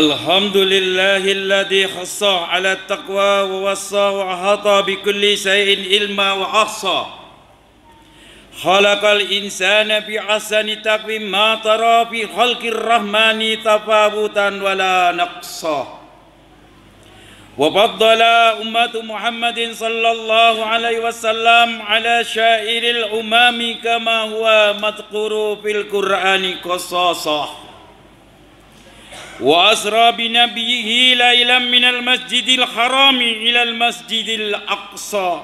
الحمد لله الذي خص على التقوى ووصى وأحاط بكل شيء علما وأحصى خلق الإنسان بأحسن تقويم ما ترى في خلق الرحمن تفاوتا ولا نقصا وفضل أمة محمد صلى الله عليه وسلم على شائر الأمم كما هو مذكور في القرآن قصاصا وأسرى بنبيه ليلا من المسجد الحرام إلى المسجد الأقصى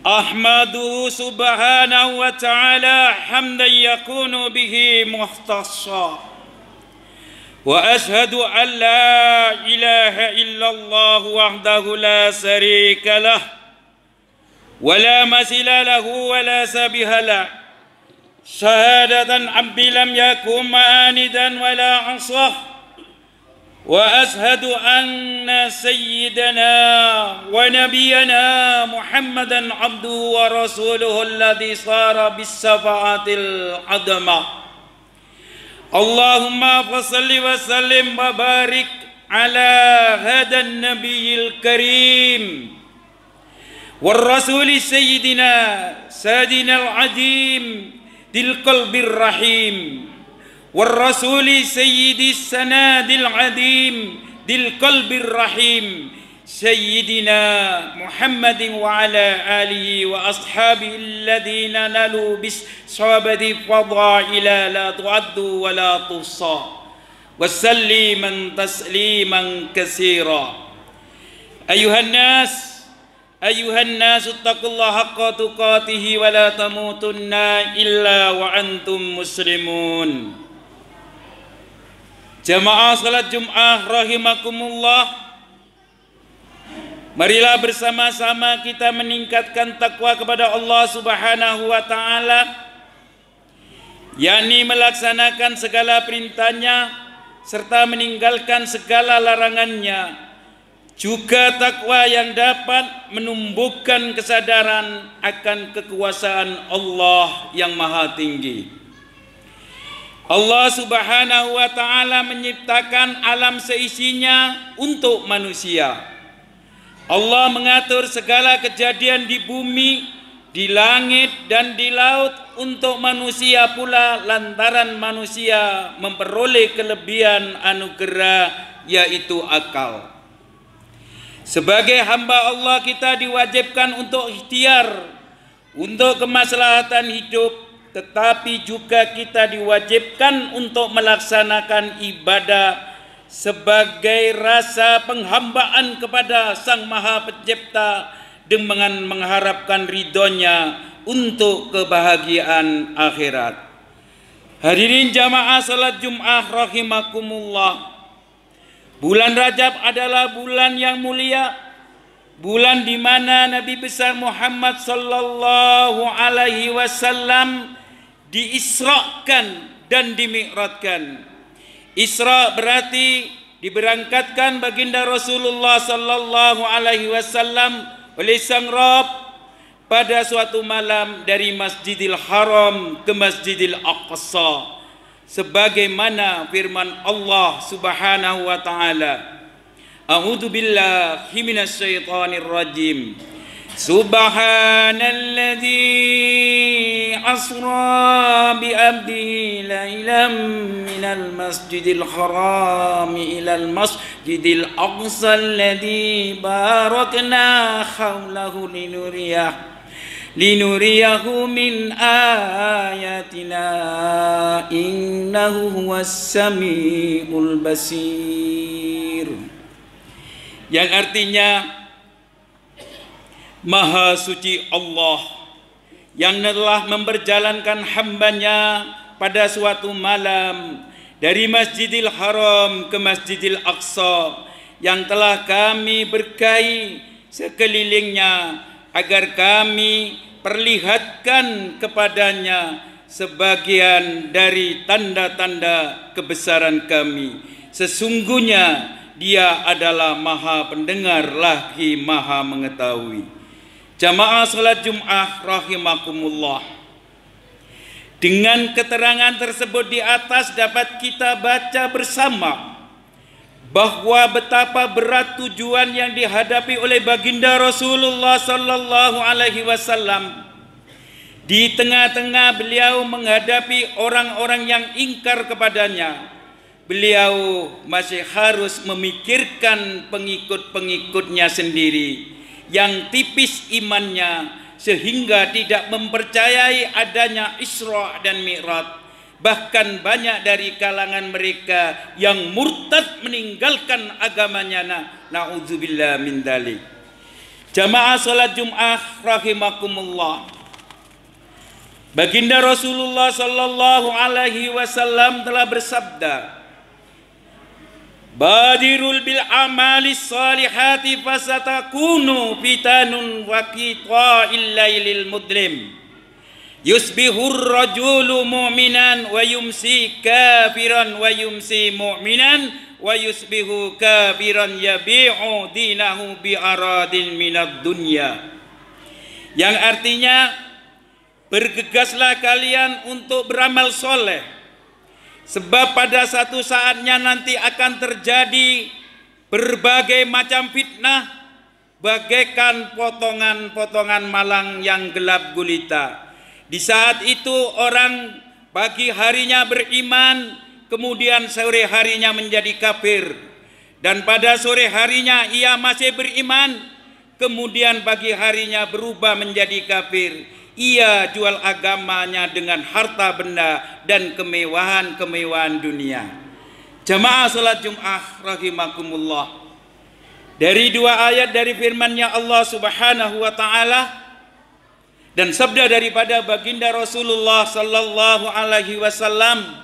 أحمده سبحانه وتعالى حمدا يكون به مختصا وأشهد أن لا إله إلا الله وحده لا شريك له ولا مثيل له ولا شبيه له شهادة عبد لم يكن معاندا ولا عصاه وأشهد أن سيدنا ونبينا محمدا عبده ورسوله الذي صار بالشفاعة العظمى اللهم فصل وسلم وبارك على هذا النبي الكريم والرسول سيدنا العظيم ذي القلب الرحيم والرسول سيد السناد العظيم ذي القلب الرحيم سيدنا محمد وعلى آله وأصحابه الذين نالوا بالصحابة فضائل لا تعد ولا تحصى وسلما تسليما كثيرا أيها الناس اتقوا الله حق تقاته ولا تموتن إلا وأنتم مسلمون. Jamaah salat Jum'ah rahimakumullah, marilah bersama-sama kita meningkatkan takwa kepada Allah Subhanahu wa taala, yakni melaksanakan segala perintahnya serta meninggalkan segala larangannya. Juga takwa yang dapat menumbuhkan kesadaran akan kekuasaan Allah yang maha tinggi. Allah Subhanahu wa taala menciptakan alam seisinya untuk manusia. Allah mengatur segala kejadian di bumi, di langit dan di laut untuk manusia pula, lantaran manusia memperoleh kelebihan anugerah yaitu akal. Sebagai hamba Allah kita diwajibkan untuk ikhtiar untuk kemaslahatan hidup, tetapi juga kita diwajibkan untuk melaksanakan ibadah sebagai rasa penghambaan kepada Sang Maha Pencipta dengan mengharapkan ridhonya untuk kebahagiaan akhirat. Hadirin jamaah salat Jum'ah rahimakumullah, bulan Rajab adalah bulan yang mulia, bulan di mana Nabi besar Muhammad sallallahu alaihi wasallam diisrakan dan dimi'rajkan. Isra berarti diberangkatkan baginda Rasulullah sallallahu alaihi wasallam oleh Sang Rabb pada suatu malam dari Masjidil Haram ke Masjidil Aqsa, sebagaimana firman Allah Subhanahu wa taala, A'udzu billahi minasy syaithanir rajim. Subhanalladzi asra bi abdihi lailan minal masjidil haram ilal masjidil aqsa alladzi barakna haulahu linuriyahu min ayatina innahu huwas samiul basir. Yang artinya Maha suci Allah yang telah memperjalankan hambanya pada suatu malam dari Masjidil Haram ke Masjidil Aqsa, yang telah kami berkahi sekelilingnya agar kami perlihatkan kepadanya sebagian dari tanda-tanda kebesaran kami. Sesungguhnya Dia adalah Maha Pendengar lagi Maha Mengetahui. Jamaah salat Jum'ah rahimakumullah, dengan keterangan tersebut di atas dapat kita baca bersama bahwa betapa berat tujuan yang dihadapi oleh baginda Rasulullah sallallahu alaihi wasallam. Di tengah-tengah beliau menghadapi orang-orang yang ingkar kepadanya, beliau masih harus memikirkan pengikut-pengikutnya sendiri yang tipis imannya sehingga tidak mempercayai adanya Isra dan Mi'raj. Bahkan banyak dari kalangan mereka yang murtad meninggalkan agamanya. Na'udzubillah min dzalik. Jamaah salat Jumat rahimakumullah. Baginda Rasulullah sallallahu alaihi wasallam telah bersabda, "Badirul bil amali salihati fasatakunu fitanun wa qita'il lailil mudlim. Yusbihur rajulu mu'minan wa yumsi kafiran wa yumsi mu'minan wa yusbihu kafiran yabi'u dinahu bi'aradin minad dunya." Yang artinya, bergegaslah kalian untuk beramal soleh, sebab pada satu saatnya nanti akan terjadi berbagai macam fitnah bagaikan potongan-potongan malang yang gelap gulita. Di saat itu orang pagi harinya beriman, kemudian sore harinya menjadi kafir. Dan pada sore harinya ia masih beriman, kemudian pagi harinya berubah menjadi kafir. Ia jual agamanya dengan harta benda dan kemewahan-kemewahan dunia. Jamaah salat Jumat rahimakumullah. Dari dua ayat dari firman-Nya Allah Subhanahu wa taala dan sabda daripada baginda Rasulullah sallallahu alaihi wasallam,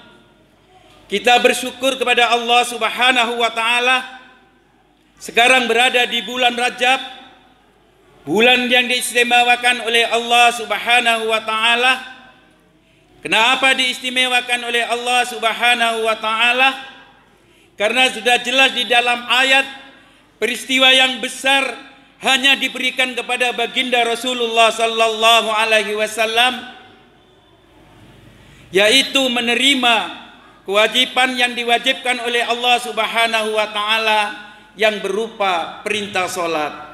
kita bersyukur kepada Allah Subhanahu wa taala sekarang berada di bulan Rajab, bulan yang diistimewakan oleh Allah Subhanahu wa taala. Kenapa diistimewakan oleh Allah Subhanahu wa taala? Karena sudah jelas di dalam ayat peristiwa yang besar hanya diberikan kepada baginda Rasulullah sallallahu alaihi wasallam, yaitu menerima kewajiban yang diwajibkan oleh Allah Subhanahu wa taala yang berupa perintah salat.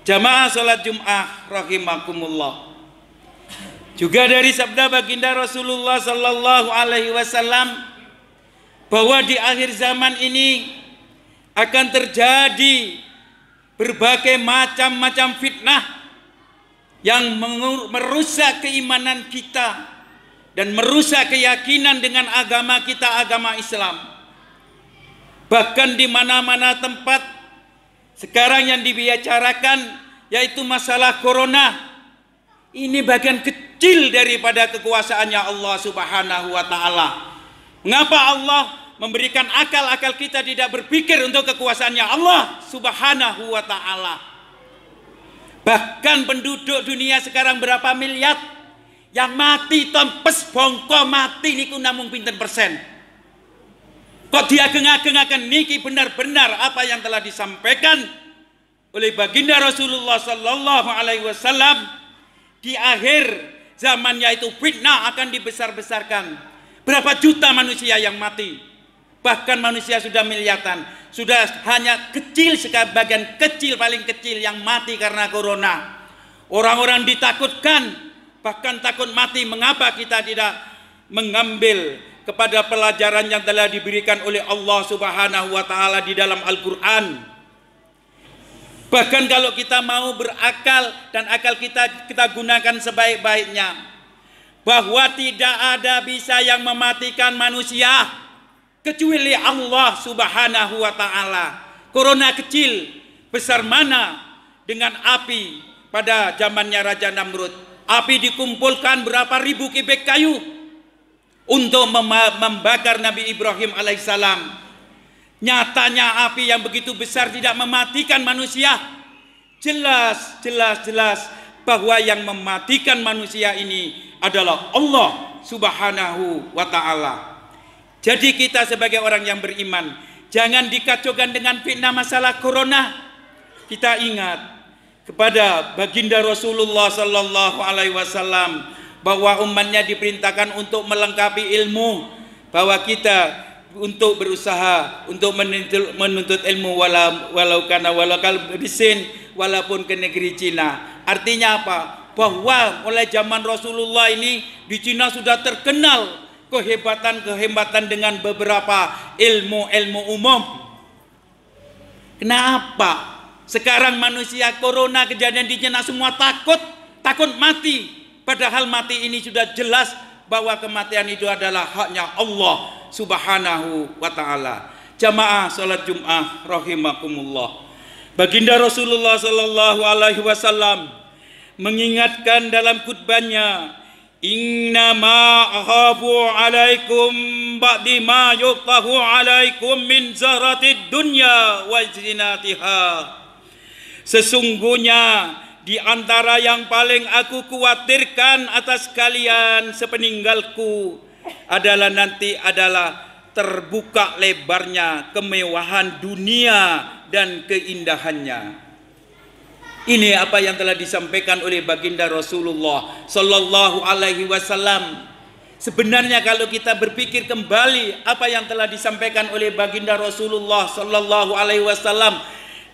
Jamaah salat Jumat rahimakumullah. Juga dari sabda baginda Rasulullah sallallahu alaihi wasallam bahwa di akhir zaman ini akan terjadi berbagai macam-macam fitnah yang merusak keimanan kita dan merusak keyakinan dengan agama kita, agama Islam. Bahkan di mana-mana tempat sekarang yang dibicarakan yaitu masalah corona. Ini bagian kecil daripada kekuasaannya Allah Subhanahu wa taala. Mengapa Allah memberikan akal-akal kita tidak berpikir untuk kekuasaannya Allah Subhanahu wa ta'ala? Bahkan penduduk dunia sekarang berapa miliar yang mati tempes bongko mati niku namung pinten persen. Kok diageng-agengaken niki benar-benar apa yang telah disampaikan oleh baginda Rasulullah sallallahu alaihi wasallam, di akhir zaman yaitu fitnah akan dibesar-besarkan. Berapa juta manusia yang mati? Bahkan manusia sudah miliaran, sudah hanya kecil sekali, bagian kecil paling kecil yang mati karena corona. Orang-orang ditakutkan, bahkan takut mati. Mengapa kita tidak mengambil kepada pelajaran yang telah diberikan oleh Allah Subhanahu wa taala di dalam Al-Qur'an? Bahkan kalau kita mau berakal dan akal kita gunakan sebaik-baiknya, bahwa tidak ada bisa yang mematikan manusia kecuali Allah Subhanahu wa ta'ala. Corona kecil, besar mana dengan api pada zamannya Raja Namrud. Api dikumpulkan berapa ribu kubik kayu untuk membakar Nabi Ibrahim alaihissalam. Nyatanya api yang begitu besar tidak mematikan manusia. Jelas bahwa yang mematikan manusia ini adalah Allah Subhanahu wa ta'ala. Jadi kita sebagai orang yang beriman, jangan dikacaukan dengan fitnah masalah corona. Kita ingat kepada baginda Rasulullah sallallahu alaihi wasallam bahwa umatnya diperintahkan untuk melengkapi ilmu, bahwa kita untuk berusaha untuk menuntut ilmu walau bisin, walaupun ke negeri Cina. Artinya apa? Bahwa mulai zaman Rasulullah ini di Cina sudah terkenal kehebatan dengan beberapa ilmu umum. Kenapa sekarang manusia corona kejadian di Cina semua takut mati, padahal mati ini sudah jelas bahwa kematian itu adalah haknya Allah Subhanahu wa ta'ala. Jamaah salat Jum'ah rahimakumullah. Baginda Rasulullah sallallahu alaihi wasallam mengingatkan dalam khutbahnya, innama akhafu alaikum ba'di ma yuftahu alaikum min zaratid dunya wa zinatiha. Sesungguhnya di antara yang paling aku khawatirkan atas kalian sepeninggalku adalah terbuka lebarnya kemewahan dunia dan keindahannya. Ini apa yang telah disampaikan oleh baginda Rasulullah sallallahu alaihi wasallam. Sebenarnya kalau kita berpikir kembali apa yang telah disampaikan oleh baginda Rasulullah sallallahu alaihi wasallam,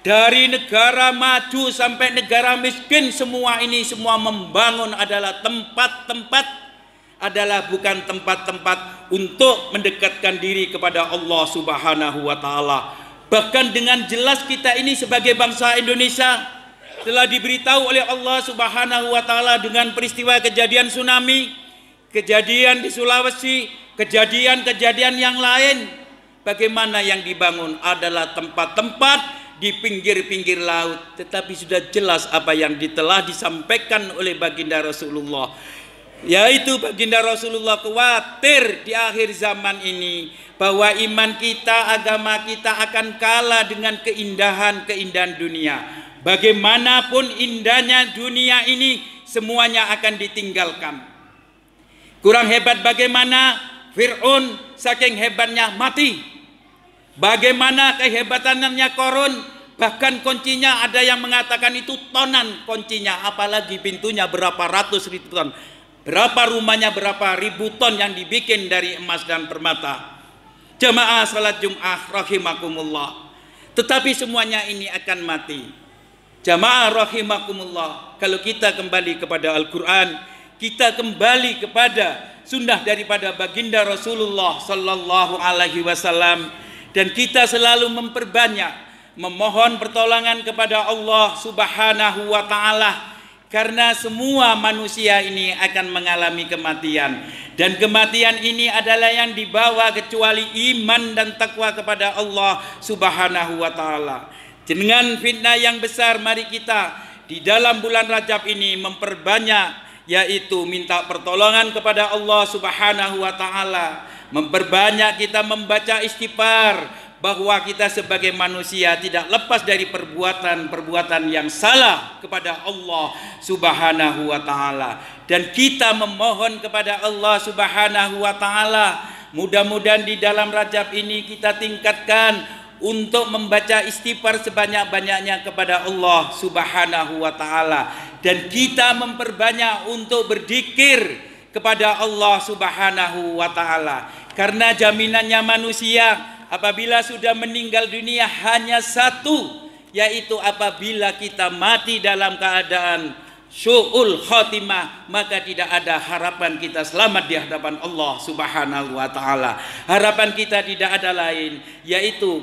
dari negara maju sampai negara miskin, semua membangun adalah bukan tempat-tempat untuk mendekatkan diri kepada Allah Subhanahu wa ta'ala. Bahkan dengan jelas kita ini sebagai bangsa Indonesia telah diberitahu oleh Allah Subhanahu wa ta'ala dengan peristiwa kejadian tsunami, kejadian di Sulawesi, kejadian yang lain. Bagaimana yang dibangun adalah tempat-tempat di pinggir-pinggir laut, tetapi sudah jelas apa yang telah disampaikan oleh baginda Rasulullah, yaitu baginda Rasulullah khawatir di akhir zaman ini bahwa iman kita, agama kita akan kalah dengan keindahan dunia. Bagaimanapun indahnya dunia ini, semuanya akan ditinggalkan. Kurang hebat bagaimana Fir'aun, saking hebatnya mati. Bagaimana kehebatannya Korun, bahkan kuncinya ada yang mengatakan itu tonan kuncinya, apalagi pintunya berapa ratus ribu ton, berapa rumahnya berapa ribu ton yang dibikin dari emas dan permata. Jamaah salat Jum'ah rahimakumullah. Tetapi semuanya ini akan mati. Jamaah rahimakumullah, kalau kita kembali kepada Al-Quran, kita kembali kepada sunnah daripada baginda Rasulullah sallallahu alaihi wasallam, dan kita selalu memperbanyak memohon pertolongan kepada Allah Subhanahu wa ta'ala, karena semua manusia ini akan mengalami kematian, dan kematian ini adalah yang dibawa kecuali iman dan takwa kepada Allah Subhanahu wa ta'ala. Dengan fitnah yang besar, mari kita di dalam bulan Rajab ini memperbanyak, yaitu minta pertolongan kepada Allah Subhanahu wa ta'ala, memperbanyak kita membaca istighfar, bahwa kita sebagai manusia tidak lepas dari perbuatan yang salah kepada Allah Subhanahu wa ta'ala, dan kita memohon kepada Allah Subhanahu wa ta'ala, mudah-mudahan di dalam Rajab ini kita tingkatkan untuk membaca istighfar sebanyak-banyaknya kepada Allah Subhanahu wa ta'ala, dan kita memperbanyak untuk berzikir kepada Allah Subhanahu wa ta'ala, karena jaminannya manusia apabila sudah meninggal dunia hanya satu, yaitu apabila kita mati dalam keadaan syu'ul khotimah, maka tidak ada harapan kita selamat di hadapan Allah Subhanahu wa ta'ala. Harapan kita tidak ada lain, yaitu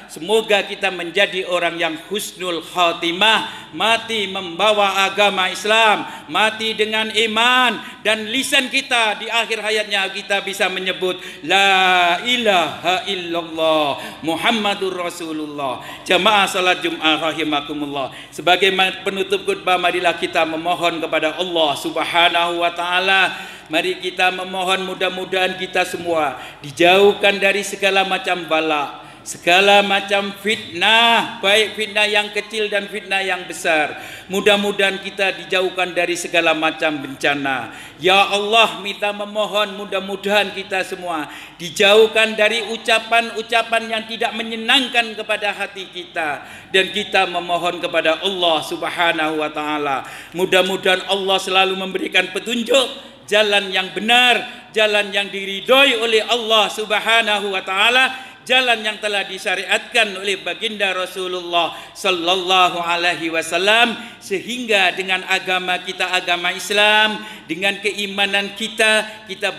semoga kita menjadi orang yang husnul khotimah, mati membawa agama Islam, mati dengan iman, dan lisan kita di akhir hayatnya kita bisa menyebut la ilaha illallah Muhammadur Rasulullah. Jamaah salat Jum'ah rahimakumullah, sebagai penutup khutbah, marilah kita memohon kepada Allah Subhanahu wa ta'ala. Mari kita memohon mudah-mudahan kita semua dijauhkan dari segala macam bala, segala macam fitnah, baik fitnah yang kecil dan fitnah yang besar. Mudah-mudahan kita dijauhkan dari segala macam bencana. Ya Allah, minta memohon mudah-mudahan kita semua dijauhkan dari ucapan-ucapan yang tidak menyenangkan kepada hati kita, dan kita memohon kepada Allah Subhanahu wa taala. Mudah-mudahan Allah selalu memberikan petunjuk jalan yang benar, jalan yang diridhoi oleh Allah Subhanahu wa taala, jalan yang telah disyariatkan oleh baginda Rasulullah sallallahu alaihi wasallam, sehingga dengan agama kita, agama Islam, dengan keimanan kita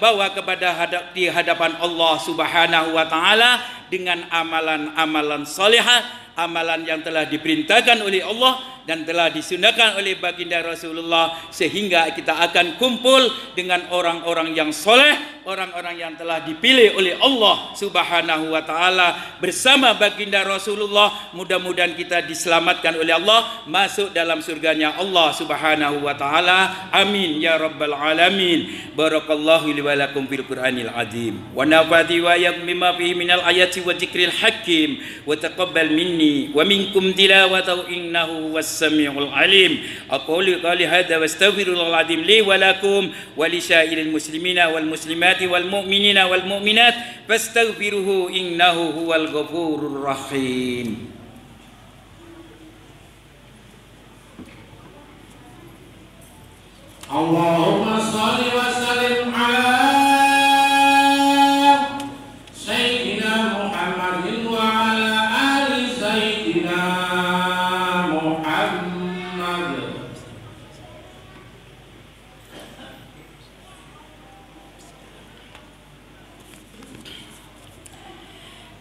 bawa kepada di hadapan Allah Subhanahu wa taala dengan amalan-amalan salihah, amalan yang telah diperintahkan oleh Allah dan telah disunahkan oleh baginda Rasulullah, sehingga kita akan kumpul dengan orang-orang yang soleh, orang-orang yang telah dipilih oleh Allah Subhanahu wa taala bersama baginda Rasulullah. Mudah-mudahan kita diselamatkan oleh Allah, masuk dalam surganya Allah Subhanahu wa taala. Amin ya rabbal alamin. Barakallahu li wa lakum fil Qur'anil azim wa nafati wa iyyakum bima fihi minal ayati wa dzikril hakim wa taqabbal minni wa minkum tilawatahu innahu was-sami'ul alim. Aqulu qali hadza wastaghfirullahal azim li wa lakum wa li sa'iril muslimina wal muslimati wal mu'minina wal mu'minat fastaghfiruhu innahu huwal ghafurur rahim. Allahumma shalli wa sallim ala Sayyidina Muhammadin wa ala ali Sayyidina Muhammad.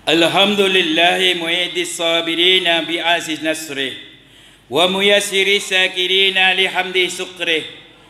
Alhamdulillahi mu'idis sabirina bi'aziz nasrih wa muyassiri sakirina lihamdi syukrih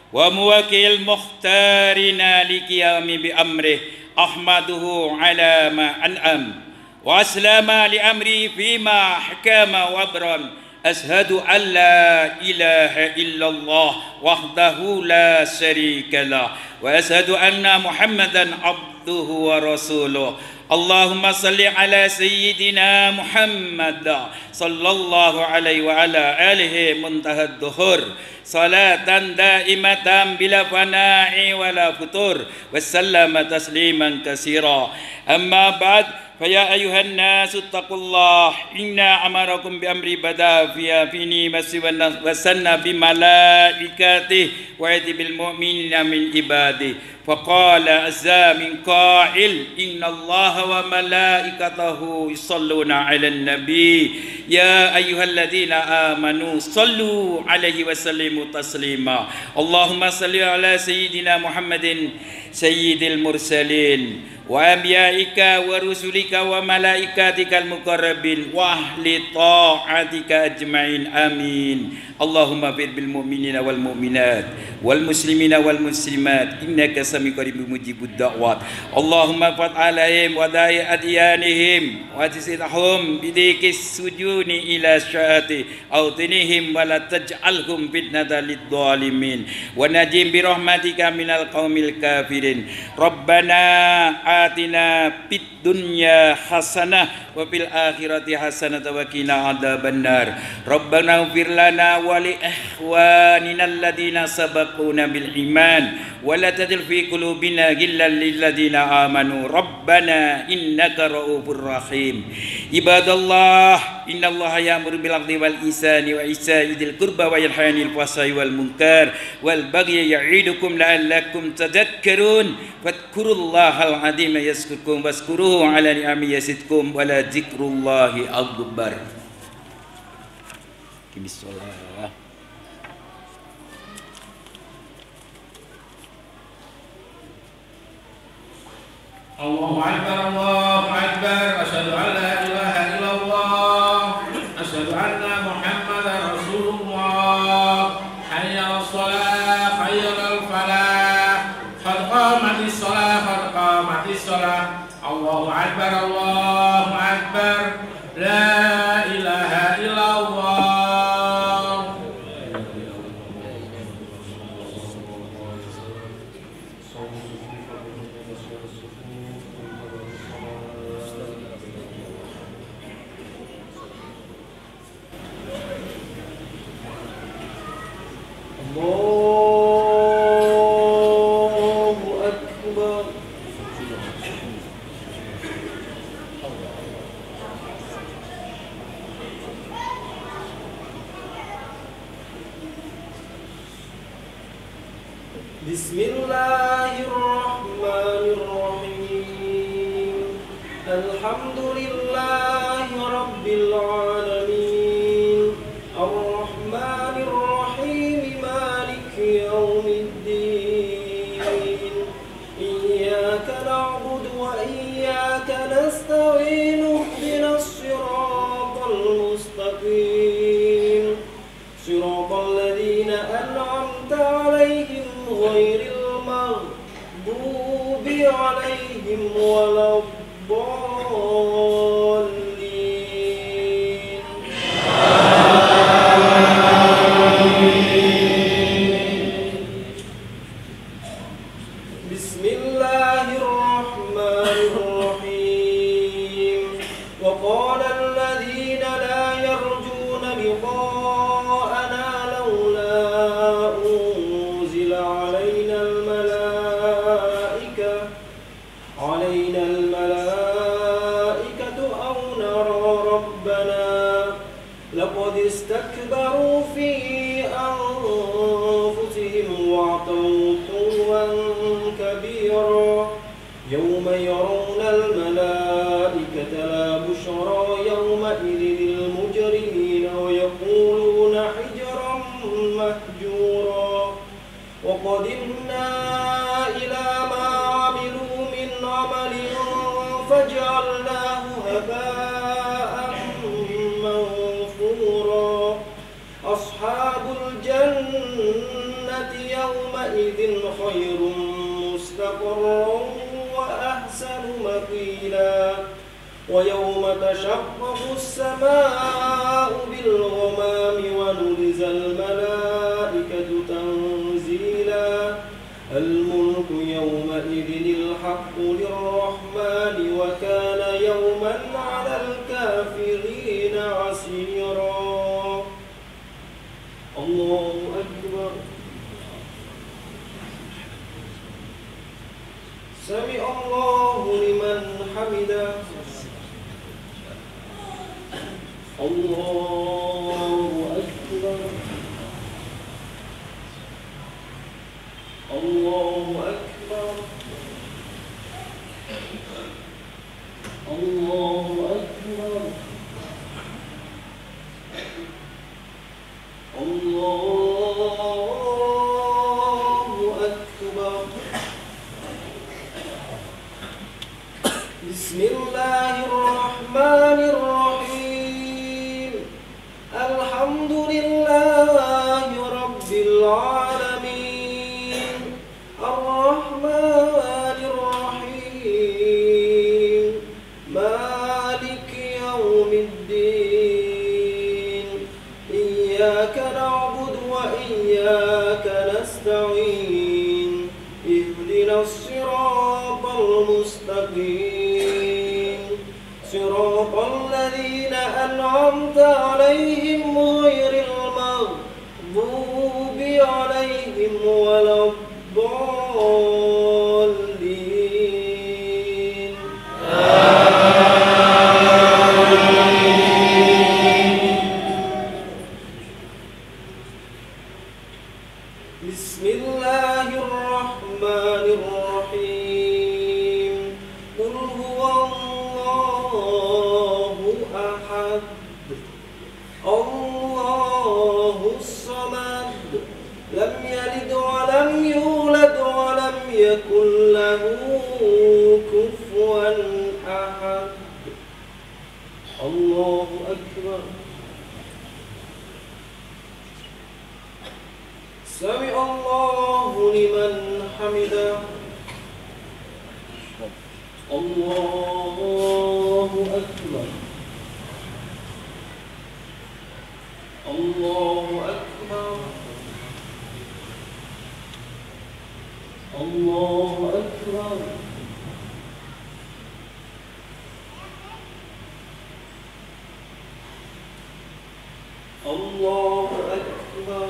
wa muwakil mukhtarina liqiyami bi amrih. Ahmaduhu ala ma an'am wa aslama li amri fima hakama wa abran. Ashhadu an la ilaha illallah wahdahu la syarika lah wa ashhadu anna Muhammadan abduhu wa rasuluh. Allahumma salli ala sayyidina Muhammad sallallahu alaihi wa ala alihi muntahad duhur salatan daimatan bila fana'i wala futur wassallama tasliman katsira. Amma ba'd, faya ayuhan nasu taqullah inna amarakum bi amri bada fiya fini masyiwan wasanna bi malaikatih wa bil mu'minina min ibadih. Faqala azza min qa'il inna allaha wa malaikatahu yusalluna 'alan nabi ya ayyuhalladzina amanu sallu 'alaihi wa sallimu taslima. Allahumma salli ala sayyidina Muhammadin sayyidil mursalin wa anbiya'ika wa rusulika wa malaikatikal muqarrabin wa ahli ta'atika ajma'in. Amin. Allahumma fir bil mu'minina wal mu'minat wal muslimina wal muslimat innaka sami qaribun mujibud da'wat. Allahumma fat alaihim wa da'i adyanihim wa tisithum bidikis sujuni ila syaati autinihim wa la taj'alhum fitnatan lid dhalimin wa najim bi rahmatika minal qaumil kafirin. Rabbana atina fid dunya hasanah wa fil akhirati hasanah wa qina adzabannar. Rabbana ighfir lana wa li ikhwanina alladhina sabaquna bil iman wa la taj'al fi qulubina ghillan lil ladzina amanu rabbana innaka ra'ufur rahim. Ibadallah, innallaha ya'muru bil 'adli wal ihsani wa ita'i dzil qurba wa yanha 'anil fahsya'i wal munkar wal bagyi ya'idukum la'allakum tadhakkarun. Fadhkurullahal 'azima yazkurkum wazkuruhu 'ala ni'ami yazidkum wa la dzikrullahi akbar. Bismillah. Allahu akbar, Allahu akbar. Asyhadu an la ilaha illallah, asyhadu anna Muhammadar Rasulullah. Hayya 'alas shalah, hayya 'alal falah, qad qamatis shalah, qad qamatis shalah. Allahu akbar, Allahu akbar. La ilaha illallah. أكبر. بسم الله الرحمن الرحيم. الحمد لله رب العالمين الرحمن الرحيم مالك يوم الدين إياك نعبد وإياك نستعين اهدنا الصراط المستقيم صراط الذين أنعمت عليهم غير المغضوب عليهم ولا الضالين. بسم الله الرحمن الرحيم. وقال الذين لا يرجون لقاءنا لولا أنزل علينا الملائكة أو نرى ربنا لقد استكبروا في أنفسهم وعتوا عتوا كبيرا يوم يرون الملائكة لا بشرى يومئذ للمجرمين ويقولون حجرا مهجورا وقدمنا إلى ما عملوا من عمل فجعلناه هباء منثورا أصحاب الجنة يومئذ خير مستقرا وأحسن مقيلا ويوم تشقق السماء بالغمام ونبذ الملائكة تنزيلا الملك يومئذ الحق للرحمن وكان يوما على الكافرين عسيرا. الله أكبر. سمع الله لمن حمده. الله أكبر. الله أكبر. الله أكبر. الله أكبر. بسم الله الرحمن الرحيم. الحمد لله رب العالمين الرحمن الرحيم مالك يوم الدين إياك نعبد وإياك نستعين اهدنا الصراط المستقيم صراط الذين أنعمت عليهم غير المغضوب عليهم ولا الضالين. بسم الله الرحمن الرحيم. قل هو الله أحد الله الصمد لم يلد ولم يولد ولم يكن له كفوا أحد. الله أكبر. سمع الله لمن حمده. الله أكبر. الله أكبر. الله أكبر. الله أكبر.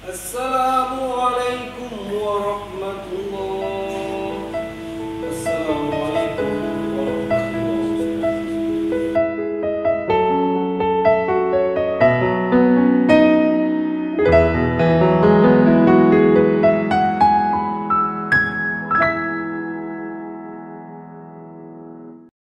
السلام